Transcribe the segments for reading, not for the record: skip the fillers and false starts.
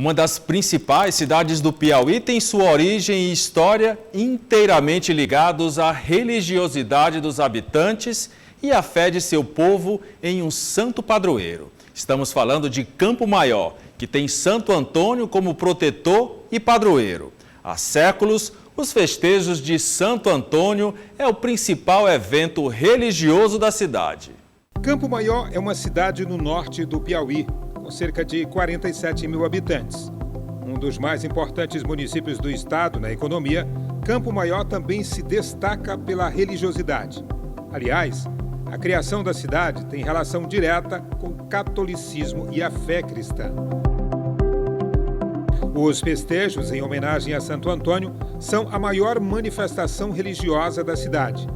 Uma das principais cidades do Piauí tem sua origem e história inteiramente ligados à religiosidade dos habitantes e à fé de seu povo em um santo padroeiro. Estamos falando de Campo Maior, que tem Santo Antônio como protetor e padroeiro. Há séculos, os festejos de Santo Antônio é o principal evento religioso da cidade. Campo Maior é uma cidade no norte do Piauí, com cerca de 47 mil habitantes. Um dos mais importantes municípios do estado na economia, Campo Maior também se destaca pela religiosidade. Aliás, a criação da cidade tem relação direta com o catolicismo e a fé cristã. Os festejos em homenagem a Santo Antônio são a maior manifestação religiosa da cidade.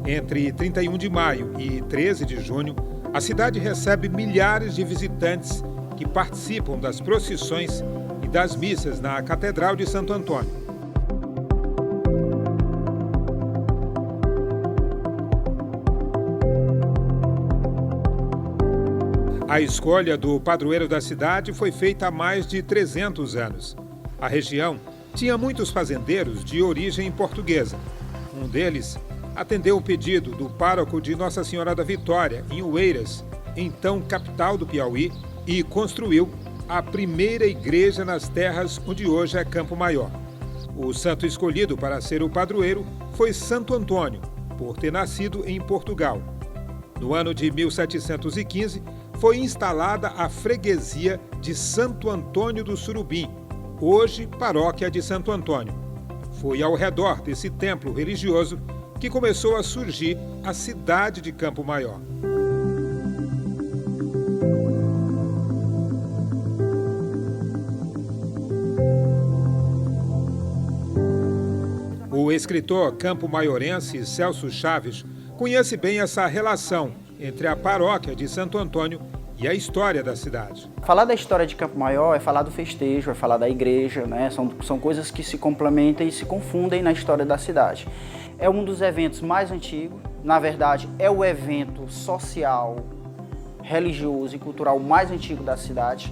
Entre 31 de maio e 13 de junho, a cidade recebe milhares de visitantes que participam das procissões e das missas na Catedral de Santo Antônio. A escolha do padroeiro da cidade foi feita há mais de 300 anos. A região tinha muitos fazendeiros de origem portuguesa. Um deles atendeu o pedido do pároco de Nossa Senhora da Vitória, em Oeiras, então capital do Piauí, e construiu a primeira igreja nas terras onde hoje é Campo Maior. O santo escolhido para ser o padroeiro foi Santo Antônio, por ter nascido em Portugal. No ano de 1715, foi instalada a freguesia de Santo Antônio do Surubim, hoje paróquia de Santo Antônio. Foi ao redor desse templo religioso que começou a surgir a cidade de Campo Maior. O escritor campo-maiorense Celso Chaves conhece bem essa relação entre a paróquia de Santo Antônio e a história da cidade. Falar da história de Campo Maior é falar do festejo, é falar da igreja, né? São coisas que se complementam e se confundem na história da cidade. É um dos eventos mais antigos, na verdade é o evento social, religioso e cultural mais antigo da cidade,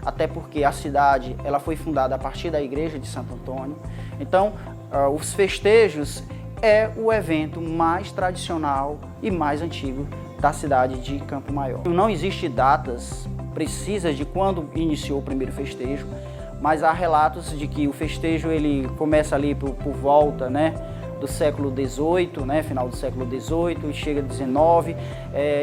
até porque a cidade ela foi fundada a partir da igreja de Santo Antônio. Então, os festejos é o evento mais tradicional e mais antigo da cidade de Campo Maior. Não existe datas precisas de quando iniciou o primeiro festejo, mas há relatos de que o festejo ele começa ali por volta, né, do século XVIII, né, final do século XVIII e chega a XIX.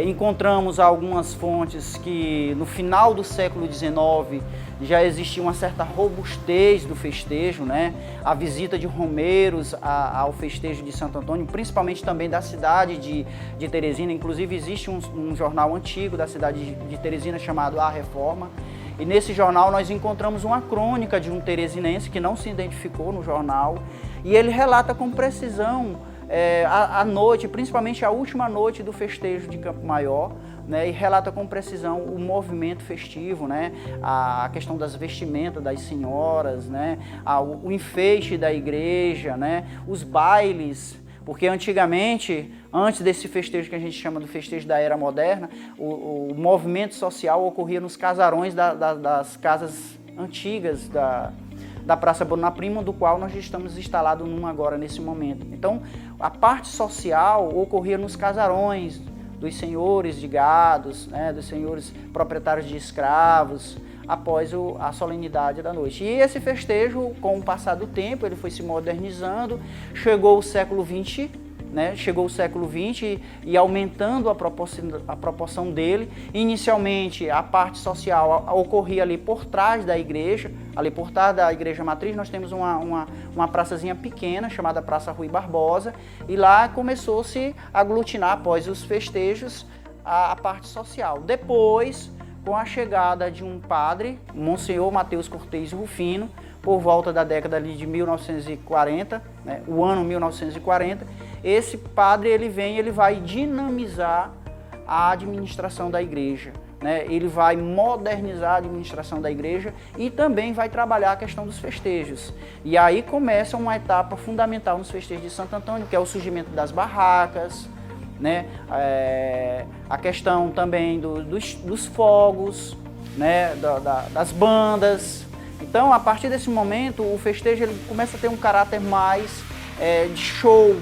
Encontramos algumas fontes que no final do século XIX já existia uma certa robustez do festejo, né? A visita de romeiros ao festejo de Santo Antônio, principalmente também da cidade de Teresina. Inclusive existe um jornal antigo da cidade de Teresina chamado A Reforma. E nesse jornal nós encontramos uma crônica de um teresinense que não se identificou no jornal e ele relata com precisão a noite, principalmente a última noite do festejo de Campo Maior, né, e relata com precisão o movimento festivo, né, a questão das vestimentas das senhoras, né, o enfeite da igreja, né, os bailes. Porque antigamente, antes desse festejo que a gente chama do festejo da era moderna, o movimento social ocorria nos casarões das casas antigas da Praça Bruna Prima, do qual nós estamos instalados num agora nesse momento. Então, a parte social ocorria nos casarões dos senhores de gados, né, dos senhores proprietários de escravos, após a solenidade da noite. E esse festejo, com o passar do tempo, ele foi se modernizando, chegou o século XX, né? Chegou o século XX e aumentando a proporção dele. Inicialmente, a parte social ocorria ali por trás da igreja, ali por trás da igreja matriz, nós temos uma praçazinha pequena, chamada Praça Rui Barbosa, e lá começou-se a aglutinar, após os festejos, a parte social. Depois, com a chegada de um padre, Monsenhor Mateus Cortez Rufino, por volta da década de 1940, né, o ano 1940, esse padre ele vai dinamizar a administração da igreja, né? Ele vai modernizar a administração da igreja e também vai trabalhar a questão dos festejos. E aí começa uma etapa fundamental nos festejos de Santo Antônio, que é o surgimento das barracas, né? A questão também dos fogos, né? Das bandas. Então, a partir desse momento, o festejo ele começa a ter um caráter mais de show,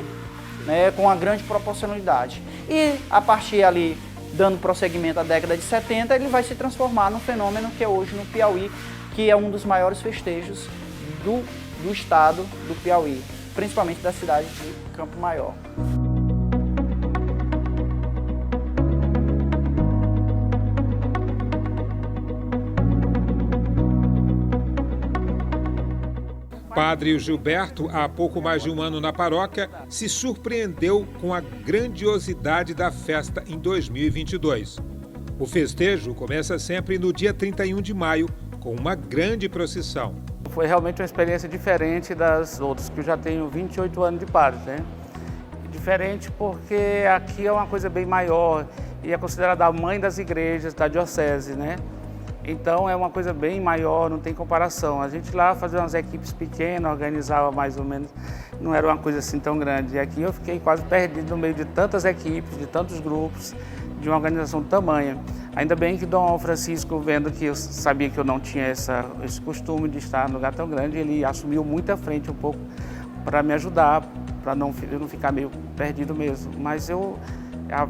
né, com uma grande proporcionalidade. E a partir ali, dando prosseguimento à década de 70, ele vai se transformar no fenômeno que é hoje no Piauí, que é um dos maiores festejos do estado do Piauí, principalmente da cidade de Campo Maior. Padre Gilberto, há pouco mais de um ano na paróquia, se surpreendeu com a grandiosidade da festa em 2022. O festejo começa sempre no dia 31 de maio, com uma grande procissão. Foi realmente uma experiência diferente das outras, que eu já tenho 28 anos de padre, né? Diferente porque aqui é uma coisa bem maior e é considerada a mãe das igrejas da diocese, né? Então é uma coisa bem maior, não tem comparação. A gente lá fazia umas equipes pequenas, organizava mais ou menos, não era uma coisa assim tão grande. E aqui eu fiquei quase perdido no meio de tantas equipes, de tantos grupos, de uma organização tamanha. Ainda bem que Dom Francisco, vendo que eu sabia que eu não tinha esse costume de estar num lugar tão grande, ele assumiu muito à frente um pouco para me ajudar, para eu não ficar meio perdido mesmo. Mas eu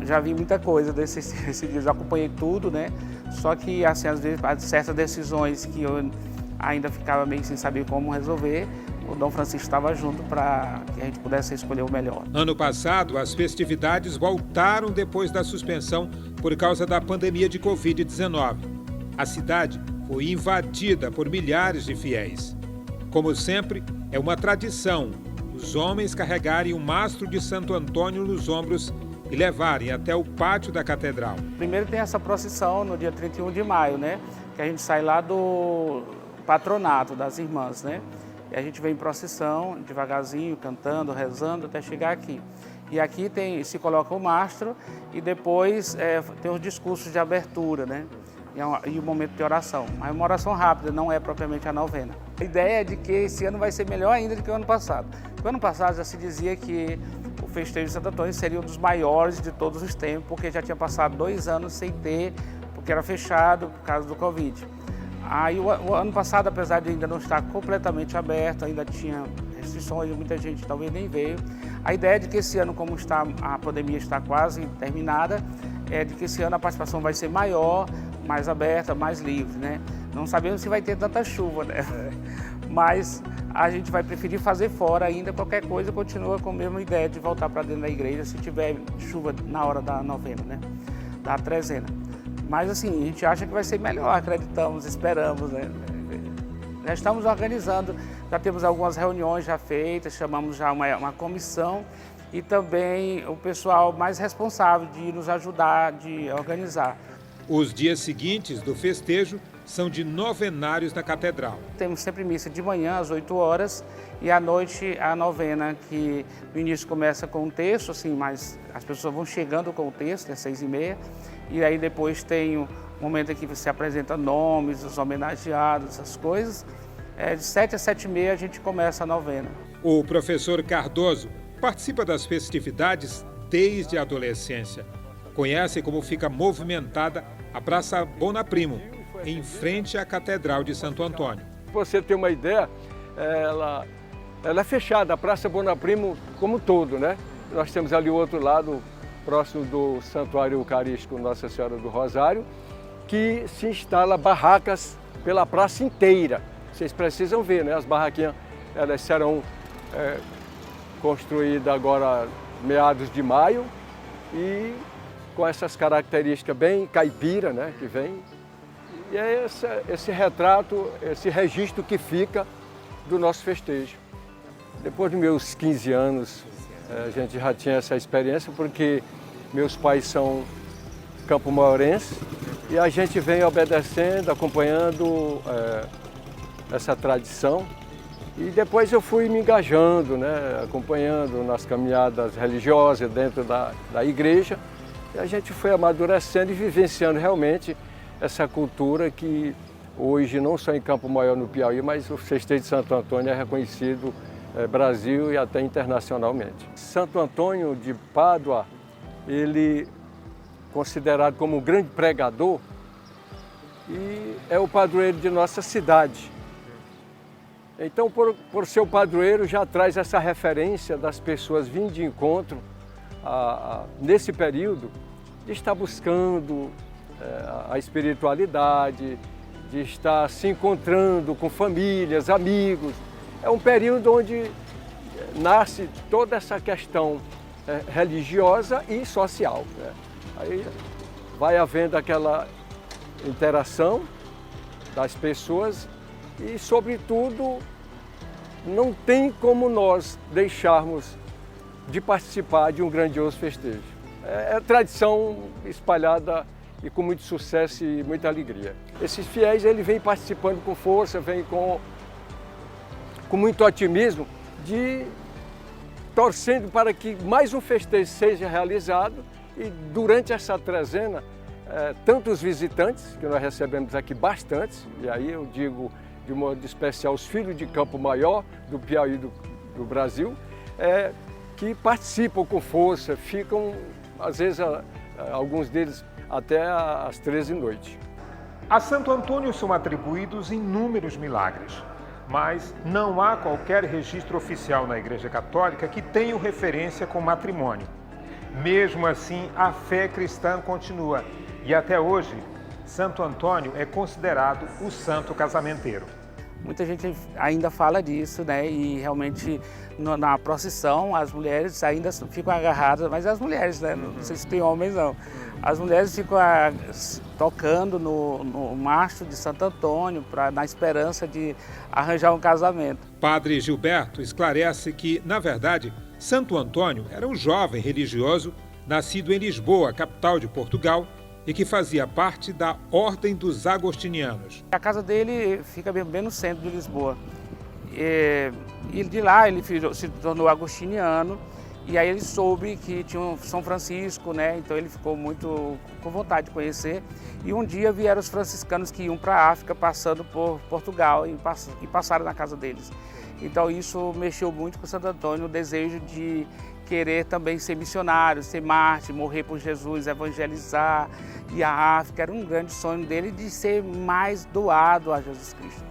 já vi muita coisa desse dia, já acompanhei tudo, né? Só que, assim, às vezes, certas decisões que eu ainda ficava meio sem saber como resolver, o Dom Francisco estava junto para que a gente pudesse escolher o melhor. Ano passado, as festividades voltaram depois da suspensão por causa da pandemia de Covid-19. A cidade foi invadida por milhares de fiéis. Como sempre, é uma tradição os homens carregarem o mastro de Santo Antônio nos ombros e levarem até o pátio da catedral. Primeiro tem essa procissão no dia 31 de maio, né? Que a gente sai lá do patronato das irmãs, né? E a gente vem em procissão, devagarzinho, cantando, rezando, até chegar aqui. E aqui se coloca o mastro e depois tem os discursos de abertura, né? E o momento de oração. Mas é uma oração rápida, não é propriamente a novena. A ideia é de que esse ano vai ser melhor ainda do que o ano passado. O ano passado já se dizia que o festejo de Santo Antônio seria um dos maiores de todos os tempos, porque já tinha passado 2 anos sem ter, porque era fechado por causa do Covid. Aí o ano passado, apesar de ainda não estar completamente aberto, ainda tinha restrições, muita gente talvez nem veio. A ideia é de que esse ano, como a pandemia está quase terminada, é de que esse ano a participação vai ser maior, mais aberta, mais livre, né? Não sabemos se vai ter tanta chuva, né? Mas a gente vai preferir fazer fora ainda, qualquer coisa continua com a mesma ideia de voltar para dentro da igreja se tiver chuva na hora da novena, né? Da trezena. Mas assim, a gente acha que vai ser melhor, acreditamos, esperamos, né? Já estamos organizando, já temos algumas reuniões já feitas, chamamos já uma comissão e também o pessoal mais responsável de nos ajudar, de organizar. Os dias seguintes do festejo são de novenários na catedral. Temos sempre missa de manhã, às 8 horas, e à noite a novena, que no início começa com um texto, assim, mas as pessoas vão chegando com o texto, às 6h30, e aí depois tem o momento em que você apresenta nomes, os homenageados, essas coisas. De 7 às 7h30 a gente começa a novena. O professor Cardoso participa das festividades desde a adolescência. Conhece como fica movimentada a Praça Bonaprimo, em frente à Catedral de Santo Antônio. Para você ter uma ideia, ela é fechada, a Praça Bonaprimo como um todo, né? Nós temos ali o outro lado, próximo do Santuário Eucarístico Nossa Senhora do Rosário, que se instala barracas pela praça inteira. Vocês precisam ver, né? As barraquinhas, elas serão construídas agora meados de maio e com essas características bem caipira, né? Que vem. E é esse retrato, esse registro que fica do nosso festejo. Depois dos meus 15 anos, a gente já tinha essa experiência, porque meus pais são campo-maiorenses e a gente vem obedecendo, acompanhando essa tradição. E depois eu fui me engajando, né, acompanhando nas caminhadas religiosas dentro da igreja. E a gente foi amadurecendo e vivenciando realmente essa cultura que hoje, não só em Campo Maior, no Piauí, mas o festejo de Santo Antônio é reconhecido Brasil e até internacionalmente. Santo Antônio de Pádua, ele considerado como um grande pregador e é o padroeiro de nossa cidade. Então, por ser o padroeiro, já traz essa referência das pessoas vindo de encontro nesse período, de estar buscando a espiritualidade, de estar se encontrando com famílias, amigos. É um período onde nasce toda essa questão religiosa e social, né? Aí vai havendo aquela interação das pessoas e, sobretudo, não tem como nós deixarmos de participar de um grandioso festejo. É tradição espalhada e com muito sucesso e muita alegria. Esses fiéis, ele vem participando com força, vem com muito otimismo, torcendo para que mais um festejo seja realizado e durante essa trezena, tantos visitantes, que nós recebemos aqui bastantes, e aí eu digo de modo especial os filhos de Campo Maior, do Piauí do Brasil, que participam com força, ficam, às vezes, alguns deles até às 13h. A Santo Antônio são atribuídos inúmeros milagres, mas não há qualquer registro oficial na Igreja Católica que tenha referência com matrimônio. Mesmo assim, a fé cristã continua e até hoje, Santo Antônio é considerado o santo casamenteiro. Muita gente ainda fala disso, né? E realmente na procissão as mulheres ainda ficam agarradas, mas as mulheres, né? Não sei se tem homens não. As mulheres ficam tocando no mastro de Santo Antônio na esperança de arranjar um casamento. Padre Gilberto esclarece que, na verdade, Santo Antônio era um jovem religioso nascido em Lisboa, capital de Portugal, e que fazia parte da Ordem dos Agostinianos. A casa dele fica bem no centro de Lisboa. E de lá ele se tornou agostiniano e aí ele soube que tinha um São Francisco, né? Então ele ficou muito com vontade de conhecer. E um dia vieram os franciscanos que iam para a África passando por Portugal e passaram na casa deles. Então isso mexeu muito com Santo Antônio, o desejo de querer também ser missionário, ser mártir, morrer por Jesus, evangelizar. E a África era um grande sonho dele de ser mais doado a Jesus Cristo.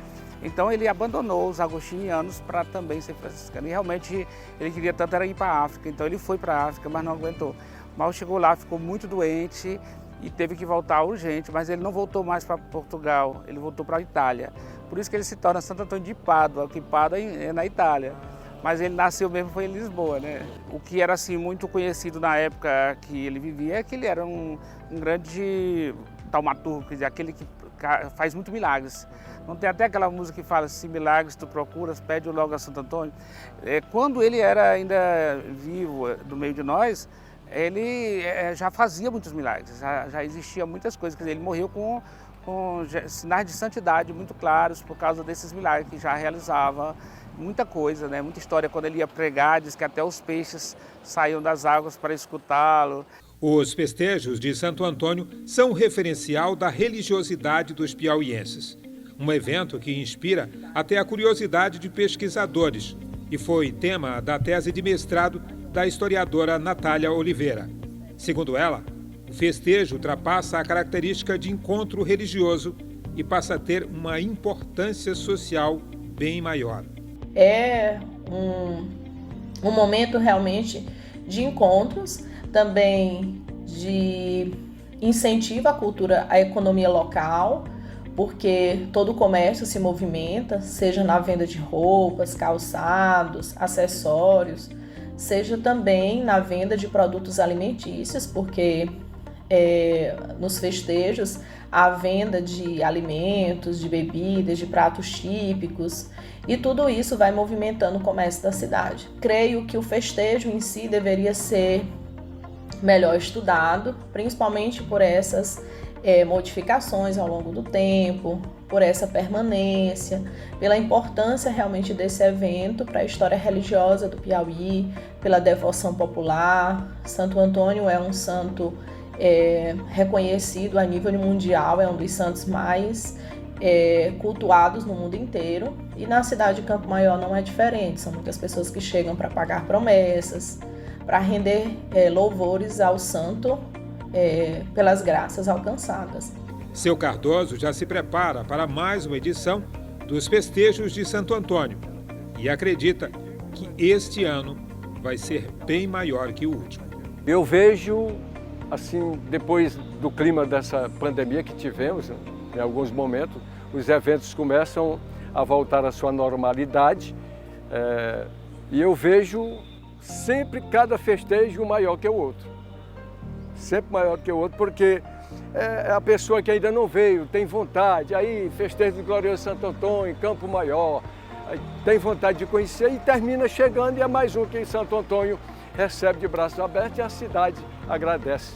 Então ele abandonou os agostinianos para também ser franciscano. E realmente ele queria tanto era ir para a África, então ele foi para a África, mas não aguentou. Mal chegou lá, ficou muito doente e teve que voltar urgente, mas ele não voltou mais para Portugal, ele voltou para a Itália. Por isso que ele se torna Santo Antônio de Pádua, que Pádua é na Itália. Mas ele nasceu mesmo foi em Lisboa, né? O que era assim muito conhecido na época que ele vivia é que ele era um grande taumaturgo, quer dizer, aquele que faz muito milagres. Não tem até aquela música que fala, se milagres tu procuras, pede logo a Santo Antônio. Quando ele era ainda vivo no meio de nós, ele já fazia muitos milagres, já existia muitas coisas, quer dizer, ele morreu com sinais de santidade muito claros por causa desses milagres que já realizava. Muita coisa, né? Muita história. Quando ele ia pregar, diz que até os peixes saíam das águas para escutá-lo. Os festejos de Santo Antônio são o referencial da religiosidade dos piauienses. Um evento que inspira até a curiosidade de pesquisadores e foi tema da tese de mestrado da historiadora Natália Oliveira. Segundo ela, o festejo ultrapassa a característica de encontro religioso e passa a ter uma importância social bem maior. É um momento realmente de encontros, também de incentivo à cultura, à economia local, porque todo o comércio se movimenta, seja na venda de roupas, calçados, acessórios, seja também na venda de produtos alimentícios, porque nos festejos a venda de alimentos, de bebidas, de pratos típicos, e tudo isso vai movimentando o comércio da cidade. Creio que o festejo em si deveria ser melhor estudado, principalmente por essas modificações ao longo do tempo, por essa permanência, pela importância realmente desse evento para a história religiosa do Piauí, pela devoção popular. Santo Antônio é um santo reconhecido a nível mundial, é um dos santos mais cultuados no mundo inteiro, e na cidade de Campo Maior não é diferente. São muitas pessoas que chegam para pagar promessas, para render louvores ao santo pelas graças alcançadas. Seu Cardoso já se prepara para mais uma edição dos festejos de Santo Antônio e acredita que este ano vai ser bem maior que o último. Eu vejo, assim, depois do clima dessa pandemia que tivemos, né, em alguns momentos, os eventos começam a voltar à sua normalidade e eu vejo sempre cada festejo maior que o outro. Sempre maior que o outro, porque é a pessoa que ainda não veio, tem vontade, aí festejo do Glorioso Santo Antônio, em Campo Maior, tem vontade de conhecer e termina chegando e é mais um que Santo Antônio recebe de braços abertos e a cidade agradece.